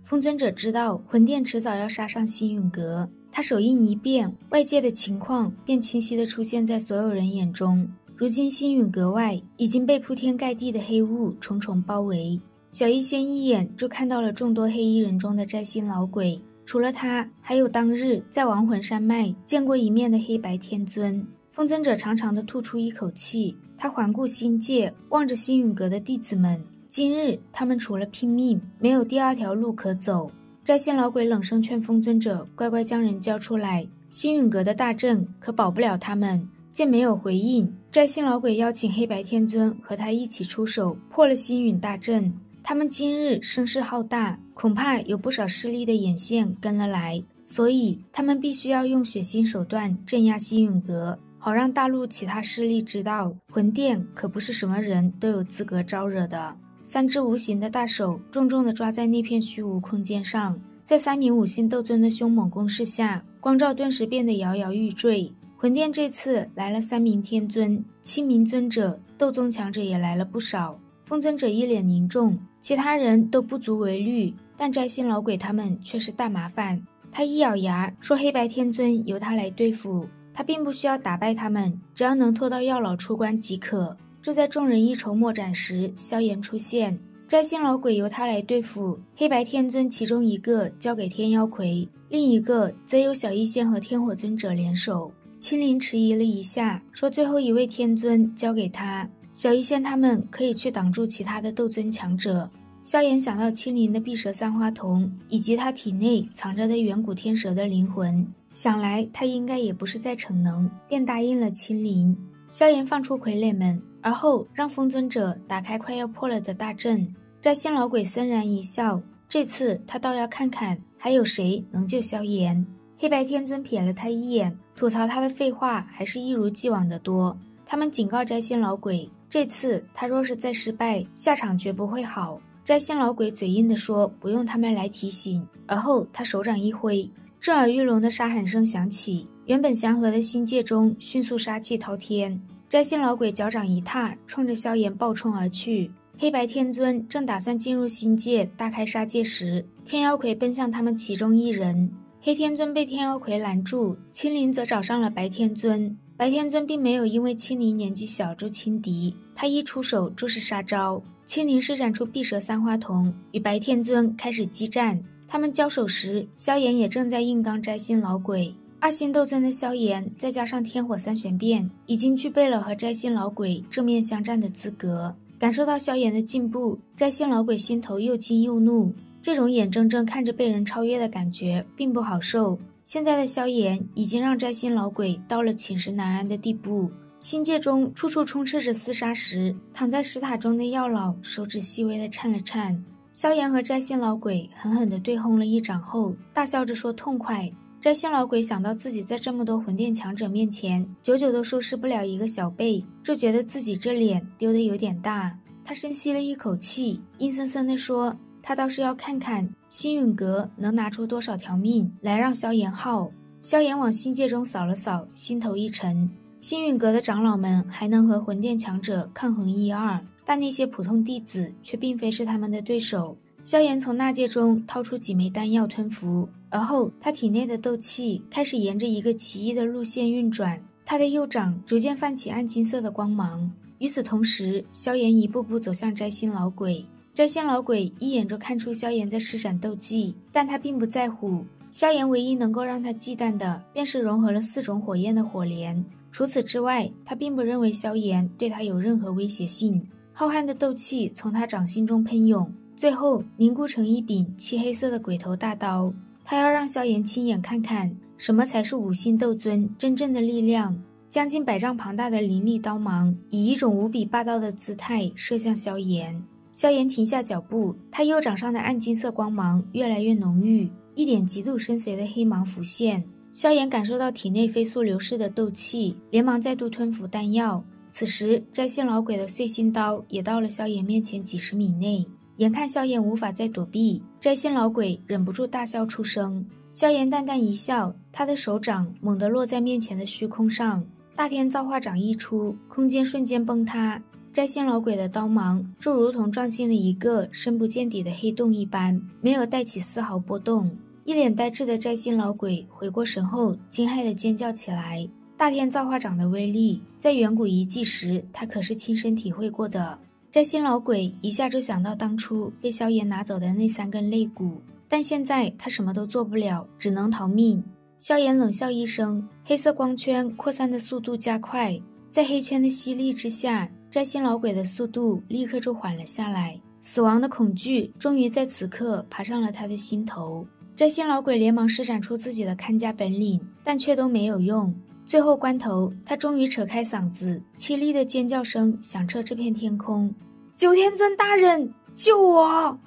风尊者知道魂殿迟早要杀上星陨阁，他手印一变，外界的情况便清晰地出现在所有人眼中。如今星陨阁外已经被铺天盖地的黑雾重重包围，小医仙一眼就看到了众多黑衣人中的摘星老鬼，除了他，还有当日在亡魂山脉见过一面的黑白天尊。风尊者长长地吐出一口气，他环顾星界，望着星陨阁的弟子们，今日他们除了拼命，没有第二条路可走。摘星老鬼冷声劝风尊者乖乖将人交出来，星陨阁的大阵可保不了他们。见没有回应，摘星老鬼邀请黑白天尊和他一起出手，破了星陨大阵。他们今日声势浩大，恐怕有不少势力的眼线跟了来，所以他们必须要用血腥手段镇压星陨阁，好让大陆其他势力知道魂殿可不是什么人都有资格招惹的。三只无形的大手重重地抓在那片虚无空间上，在3名五星斗尊的凶猛攻势下，光照顿时变得摇摇欲坠。魂殿这次来了3名天尊，7名尊者，斗宗强者也来了不少。风尊者一脸凝重，其他人都不足为虑，但摘星老鬼他们却是大麻烦。他一咬牙说黑白天尊由他来对付，他并不需要打败他们，只要能拖到药老出关即可。就在众人一筹莫展时，萧炎出现，摘星老鬼由他来对付，黑白天尊其中一个交给天妖魁，另一个则由小医仙和天火尊者联手。青灵迟疑了一下，说最后一位天尊交给他，小医仙他们可以去挡住其他的斗尊强者。萧炎想到青灵的碧蛇三花瞳，以及他体内藏着的远古天蛇的灵魂，想来他应该也不是在逞能，便答应了青灵。萧炎放出傀儡们，而后让风尊者打开快要破了的大阵。摘星老鬼森然一笑，这次他倒要看看还有谁能救萧炎。黑白天尊瞥了他一眼，吐槽他的废话还是一如既往的多。他们警告摘星老鬼，这次他若是再失败，下场绝不会好。摘星老鬼嘴硬地说不用他们来提醒，而后他手掌一挥，震耳欲聋的杀喊声响起，原本祥和的星界中迅速杀气滔天。摘星老鬼脚掌一踏，冲着萧炎暴冲而去。黑白天尊正打算进入星界大开杀戒时，天妖魁奔向他们其中一人。黑天尊被天妖魁拦住，青灵则找上了白天尊。白天尊并没有因为青灵年纪小就轻敌，他一出手就是杀招。青灵施展出碧蛇三花瞳，与白天尊开始激战。他们交手时，萧炎也正在硬刚摘星老鬼。2星斗尊的萧炎再加上天火三玄变，已经具备了和摘星老鬼正面相战的资格。感受到萧炎的进步，摘星老鬼心头又惊又怒。这种眼睁睁看着被人超越的感觉并不好受。现在的萧炎已经让摘星老鬼到了寝食难安的地步。星界中处处充斥着厮杀时，躺在石塔中的药老手指细微的颤了颤。萧炎和摘星老鬼狠狠地对轰了一掌后，大笑着说痛快。摘星老鬼想到自己在这么多魂殿强者面前久久都收拾不了一个小辈，就觉得自己这脸丢得有点大。他深吸了一口气，阴森森地说，他倒是要看看星陨阁能拿出多少条命来让萧炎耗。萧炎往星界中扫了扫，心头一沉。星陨阁的长老们还能和魂殿强者抗衡1、2，但那些普通弟子却并非是他们的对手。萧炎从纳戒中掏出几枚丹药吞服，而后他体内的斗气开始沿着一个奇异的路线运转，他的右掌逐渐泛起暗金色的光芒。与此同时，萧炎一步步走向摘星老鬼。摘星老鬼一眼就看出萧炎在施展斗技，但他并不在乎。萧炎唯一能够让他忌惮的便是融合了4种火焰的火莲，除此之外，他并不认为萧炎对他有任何威胁性。浩瀚的斗气从他掌心中喷涌，最后凝固成一柄漆黑色的鬼头大刀。他要让萧炎亲眼看看什么才是5星斗尊真正的力量。将近100丈庞大的凌厉刀芒以一种无比霸道的姿态射向萧炎。萧炎停下脚步，他右掌上的暗金色光芒越来越浓郁，一点极度深邃的黑芒浮现。萧炎感受到体内飞速流逝的斗气，连忙再度吞服丹药。此时摘星老鬼的碎心刀也到了萧炎面前几十米内，眼看萧炎无法再躲避，摘星老鬼忍不住大笑出声。萧炎淡淡一笑，他的手掌猛地落在面前的虚空上，大天造化掌一出，空间瞬间崩塌。摘星老鬼的刀芒就如同撞进了一个深不见底的黑洞一般，没有带起丝毫波动。一脸呆滞的摘星老鬼回过神后，惊骇地尖叫起来。大天造化掌的威力，在远古遗迹时他可是亲身体会过的。摘星老鬼一下就想到当初被萧炎拿走的那3根肋骨，但现在他什么都做不了，只能逃命。萧炎冷笑一声，黑色光圈扩散的速度加快，在黑圈的吸力之下，摘星老鬼的速度立刻就缓了下来。死亡的恐惧终于在此刻爬上了他的心头。摘星老鬼连忙施展出自己的看家本领，但却都没有用。最后关头，他终于扯开嗓子，凄厉的尖叫声响彻这片天空：九天尊大人，救我！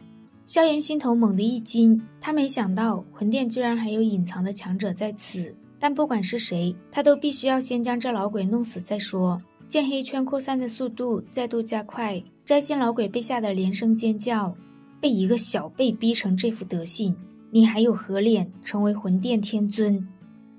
萧炎心头猛地一惊，他没想到魂殿居然还有隐藏的强者在此，但不管是谁，他都必须要先将这老鬼弄死再说。见黑圈扩散的速度再度加快，摘星老鬼被吓得连声尖叫：被一个小辈逼成这副德性，你还有何脸成为魂殿天尊？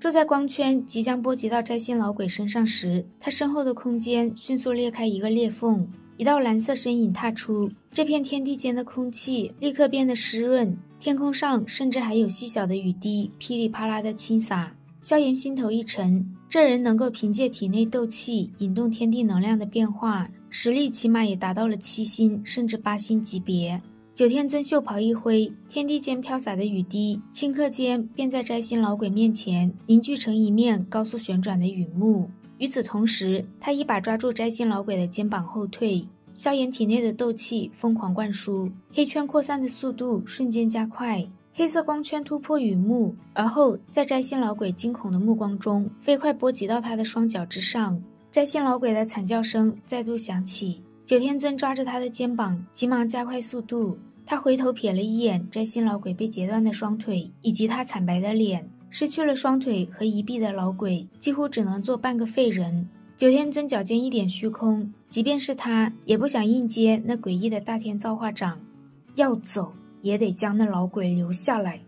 就在光圈即将波及到摘星老鬼身上时，他身后的空间迅速裂开一个裂缝，一道蓝色身影踏出，这片天地间的空气立刻变得湿润，天空上甚至还有细小的雨滴噼里啪啦的倾洒。萧炎心头一沉，这人能够凭借体内斗气引动天地能量的变化，实力起码也达到了7星甚至8星级别。九天尊袖袍一挥，天地间飘洒的雨滴顷刻间便在摘星老鬼面前凝聚成一面高速旋转的雨幕。与此同时，他一把抓住摘星老鬼的肩膀后退，萧炎体内的斗气疯狂灌输，黑圈扩散的速度瞬间加快，黑色光圈突破雨幕，而后在摘星老鬼惊恐的目光中飞快波及到他的双脚之上。摘星老鬼的惨叫声再度响起，九天尊抓着他的肩膀急忙加快速度，他回头瞥了一眼摘星老鬼被截断的双腿以及他惨白的脸，失去了双腿和一臂的老鬼几乎只能做半个废人。九天尊脚尖一点虚空，即便是他也不想硬接那诡异的大天造化掌，要走也得将那老鬼留下来。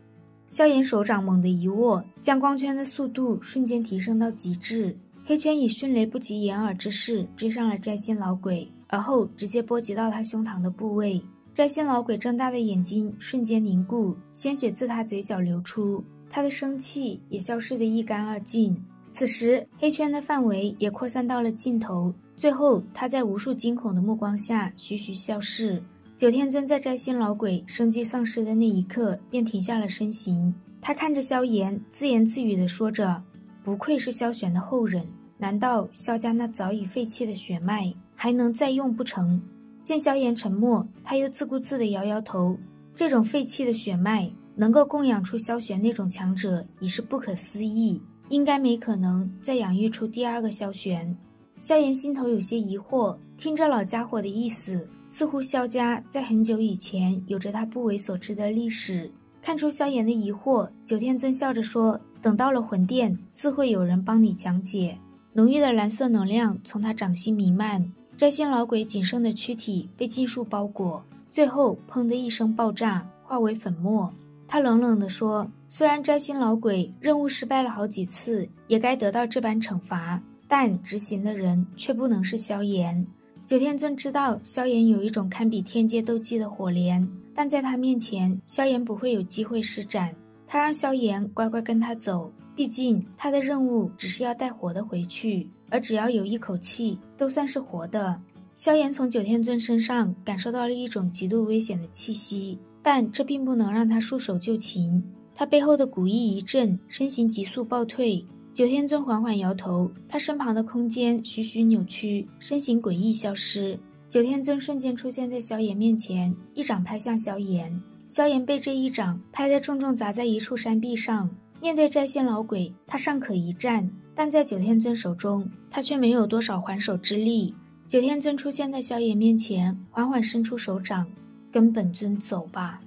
萧炎手掌猛地一握，将光圈的速度瞬间提升到极致，黑圈以迅雷不及掩耳之势追上了摘星老鬼，而后直接波及到他胸膛的部位。摘星老鬼睁大的眼睛瞬间凝固，鲜血自他嘴角流出，他的生气也消失得一干二净。此时黑圈的范围也扩散到了尽头，最后他在无数惊恐的目光下徐徐消逝。九天尊在摘星老鬼生机丧失的那一刻便停下了身形，他看着萧炎自言自语地说着：不愧是萧玄的后人，难道萧家那早已废弃的血脉还能再用不成？见萧炎沉默，他又自顾自地摇摇头，这种废弃的血脉能够供养出萧玄那种强者已是不可思议，应该没可能再养育出第二个萧玄。萧炎心头有些疑惑，听着老家伙的意思，似乎萧家在很久以前有着他不为所知的历史。看出萧炎的疑惑，九天尊笑着说：等到了魂殿，自会有人帮你讲解。浓郁的蓝色能量从他掌心弥漫，摘星老鬼仅剩的躯体被尽数包裹，最后砰的一声爆炸，化为粉末。他冷冷地说：虽然摘星老鬼任务失败了好几次，也该得到这般惩罚，但执行的人却不能是萧炎。九天尊知道萧炎有一种堪比天阶斗技的火莲，但在他面前，萧炎不会有机会施展。他让萧炎乖乖跟他走，毕竟他的任务只是要带活的回去，而只要有一口气都算是活的。萧炎从九天尊身上感受到了一种极度危险的气息，但这并不能让他束手就擒。他背后的古意一震，身形急速暴退。九天尊缓缓摇头，他身旁的空间徐徐扭曲，身形诡异消失。九天尊瞬间出现在萧炎面前，一掌拍向萧炎。萧炎被这一掌拍得重重砸在一处山壁上。面对摘星老鬼，他尚可一战，但在九天尊手中，他却没有多少还手之力。九天尊出现在萧炎面前，缓缓伸出手掌：跟本尊走吧。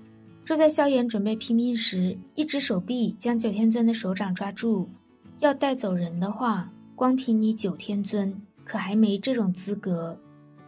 就在萧炎准备拼命时，一只手臂将九天尊的手掌抓住。要带走人的话，光凭你九天尊可还没这种资格。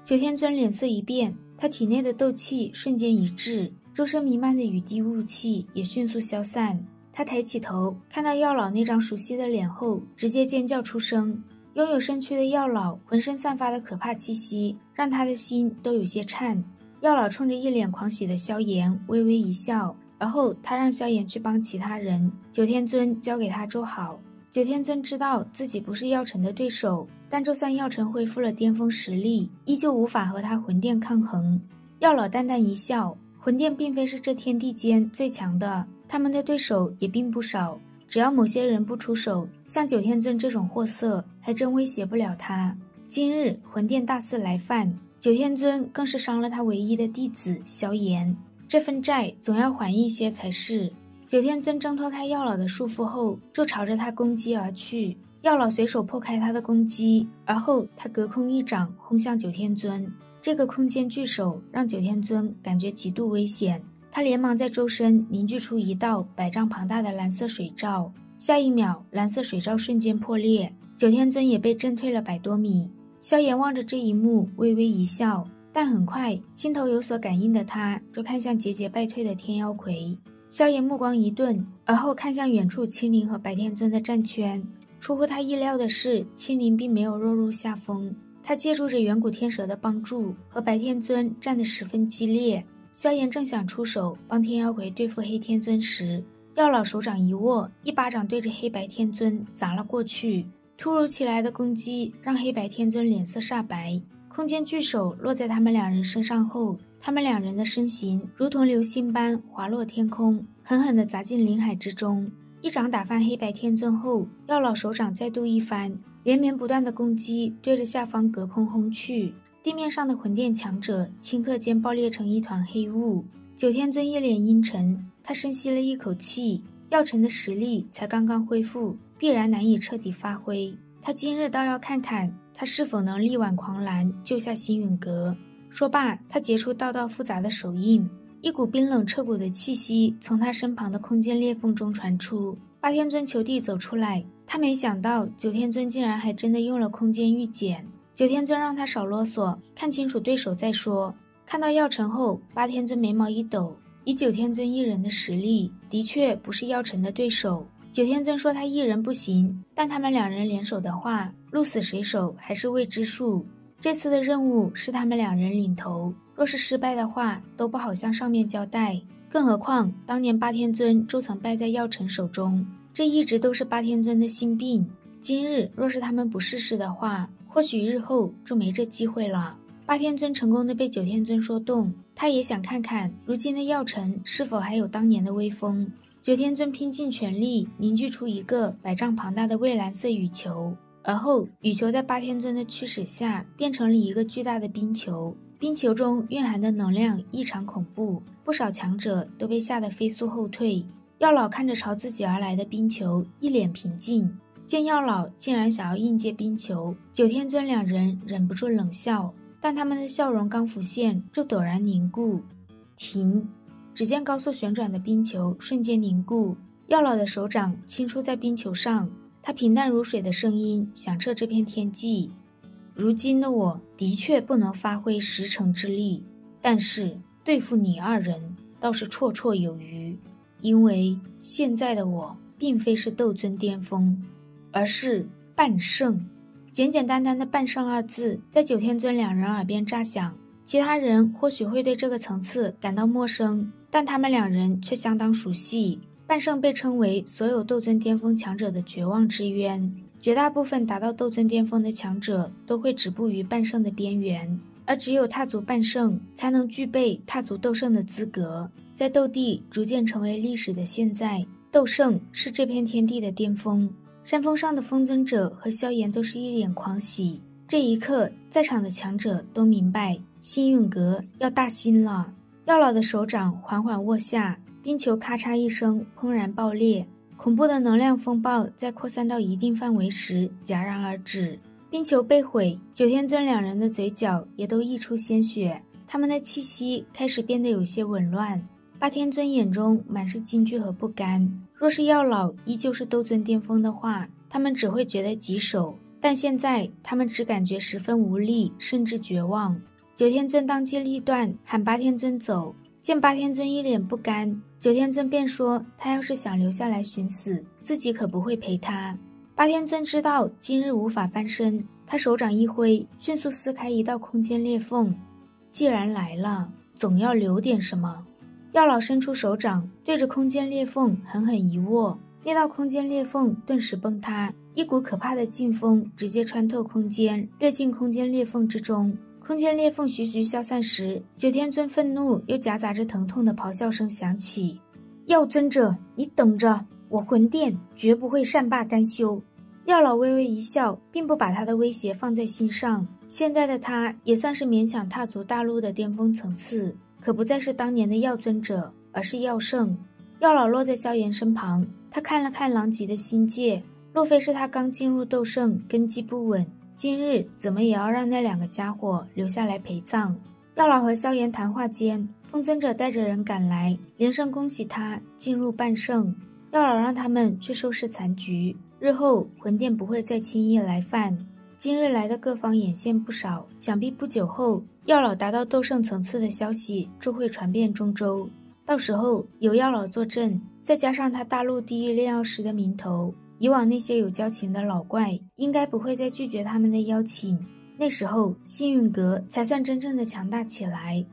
九天尊脸色一变，他体内的斗气瞬间一滞，周身弥漫的雨滴雾气也迅速消散。他抬起头，看到药老那张熟悉的脸后，直接尖叫出声：拥有身躯的药老浑身散发的可怕气息，让他的心都有些颤。药老冲着一脸狂喜的萧炎微微一笑，然后他让萧炎去帮其他人，九天尊交给他就好。九天尊知道自己不是药尘的对手，但就算药尘恢复了巅峰实力，依旧无法和他魂殿抗衡。药老淡淡一笑，魂殿并非是这天地间最强的，他们的对手也并不少，只要某些人不出手，像九天尊这种货色还真威胁不了他。今日魂殿大肆来犯，九天尊更是伤了他唯一的弟子萧炎，这份债总要还一些才是。九天尊挣脱开药老的束缚后，就朝着他攻击而去。药老随手破开他的攻击，而后他隔空一掌轰向九天尊。这个空间巨手让九天尊感觉极度危险，他连忙在周身凝聚出一道100丈庞大的蓝色水罩。下一秒，蓝色水罩瞬间破裂，九天尊也被震退了100多米。萧炎望着这一幕微微一笑，但很快心头有所感应的他就看向节节败退的天妖魁。萧炎目光一顿，而后看向远处青灵和白天尊的战圈。出乎他意料的是，青灵并没有落入下风，他借助着远古天蛇的帮助，和白天尊战得十分激烈。萧炎正想出手帮天妖魁对付黑天尊时，药老手掌一握，一巴掌对着黑白天尊砸了过去。突如其来的攻击让黑白天尊脸色煞白，空间巨手落在他们两人身上后，他们两人的身形如同流星般滑落天空，狠狠地砸进灵海之中。一掌打翻黑白天尊后，药老手掌再度一翻，连绵不断的攻击对着下方隔空轰去。地面上的魂殿强者顷刻间爆裂成一团黑雾。九天尊一脸阴沉，他深吸了一口气，药尘的实力才刚刚恢复，必然难以彻底发挥。他今日倒要看看他是否能力挽狂澜，救下星陨阁。说罢，他结出道道复杂的手印，一股冰冷彻骨的气息从他身旁的空间裂缝中传出。八天尊求地走出来，他没想到九天尊竟然还真的用了空间御剑。九天尊让他少啰嗦，看清楚对手再说。看到药尘后，八天尊眉毛一抖，以九天尊一人的实力，的确不是药尘的对手。九天尊说他一人不行，但他们两人联手的话，鹿死谁手还是未知数。这次的任务是他们两人领头，若是失败的话，都不好向上面交代。更何况当年八天尊就曾败在药尘手中，这一直都是八天尊的心病。今日若是他们不试试的话，或许日后就没这机会了。八天尊成功的被九天尊说动，他也想看看如今的药尘是否还有当年的威风。九天尊拼尽全力凝聚出一个100丈庞大的蔚蓝色羽球，而后羽球在八天尊的驱使下变成了一个巨大的冰球。冰球中蕴含的能量异常恐怖，不少强者都被吓得飞速后退。药老看着朝自己而来的冰球，一脸平静。见药老竟然想要硬接冰球，九天尊两人忍不住冷笑，但他们的笑容刚浮现就陡然凝固。停！只见高速旋转的冰球瞬间凝固，药老的手掌轻触在冰球上，他平淡如水的声音响彻这片天际。如今的我的确不能发挥10成之力，但是对付你二人倒是绰绰有余，因为现在的我并非是斗尊巅峰，而是半圣。简简单单的半圣二字在九天尊两人耳边炸响，其他人或许会对这个层次感到陌生，但他们两人却相当熟悉。半圣被称为所有斗尊巅峰强者的绝望之渊，绝大部分达到斗尊巅峰的强者都会止步于半圣的边缘，而只有踏足半圣才能具备踏足斗圣的资格。在斗帝逐渐成为历史的现在，斗圣是这片天地的巅峰。山峰上的风尊者和萧炎都是一脸狂喜，这一刻在场的强者都明白星陨阁要大兴了。药老的手掌缓缓握下，冰球咔嚓一声砰然爆裂，恐怖的能量风暴在扩散到一定范围时戛然而止。冰球被毁，九天尊两人的嘴角也都溢出鲜血，他们的气息开始变得有些紊乱。八天尊眼中满是惊惧和不甘，若是药老依旧是斗尊巅峰的话，他们只会觉得棘手，但现在他们只感觉十分无力，甚至绝望。九天尊当机立断喊八天尊走，见八天尊一脸不甘，九天尊便说他要是想留下来寻死，自己可不会陪他。八天尊知道今日无法翻身，他手掌一挥，迅速撕开一道空间裂缝。既然来了，总要留点什么。药老伸出手掌，对着空间裂缝狠狠一握，那道空间裂缝顿时崩塌，一股可怕的劲风直接穿透空间，掠进空间裂缝之中。空间裂缝徐徐消散时，九天尊愤怒又夹杂着疼痛的咆哮声响起：药尊者，你等着，我魂殿绝不会善罢甘休。药老微微一笑，并不把他的威胁放在心上。现在的他也算是勉强踏足大陆的巅峰层次，可不再是当年的药尊者，而是药圣。药老落在萧炎身旁，他看了看狼藉的心界，若非是他刚进入斗圣，根基不稳，今日怎么也要让那两个家伙留下来陪葬。药老和萧炎谈话间，风尊者带着人赶来，连声恭喜他进入半圣。药老让他们去收拾残局，日后魂殿不会再轻易来犯。今日来的各方眼线不少，想必不久后药老达到斗圣层次的消息就会传遍中州。到时候有药老坐镇，再加上他大陆第一炼药师的名头，以往那些有交情的老怪应该不会再拒绝他们的邀请。那时候星陨阁才算真正的强大起来。